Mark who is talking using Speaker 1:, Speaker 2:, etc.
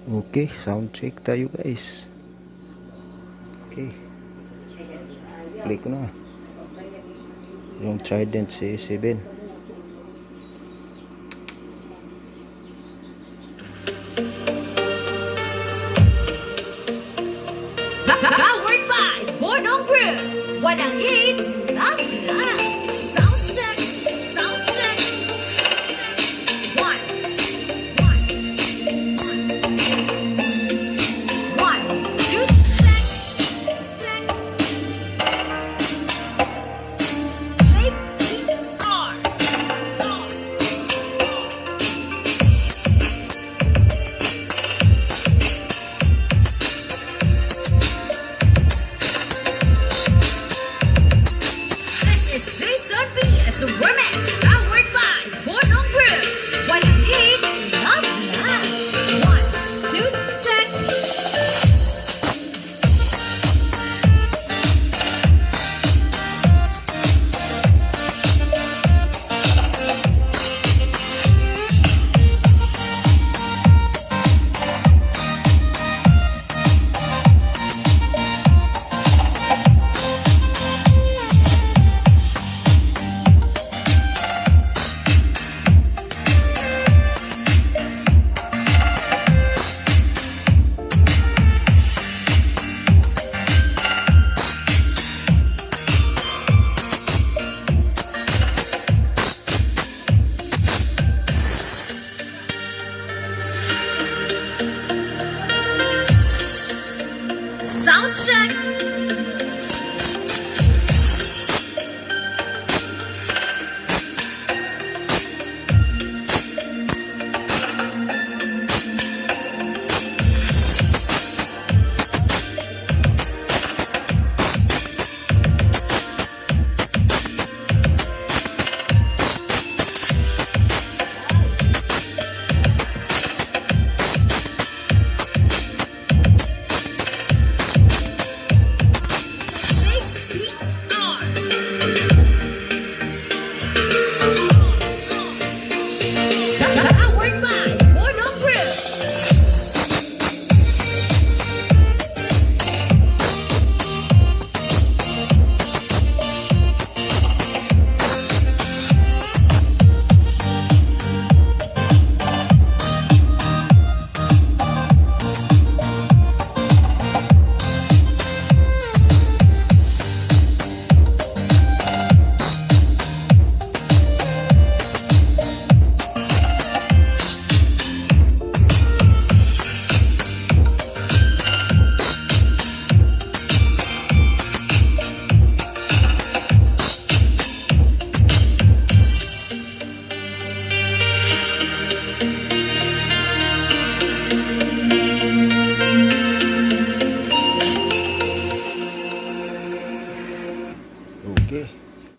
Speaker 1: Okay, sound check tayo guys. Okay. Play ko na. Yung Trident CA7.
Speaker 2: Powered by Bornong Group. Walang hit, love lang. Sound check, sound check. One, one, one, two, check, check. Shape R. It's Jason B. It's a remix powered by Bornong Group. Walang hit, love lang. One, two, check. Sound check.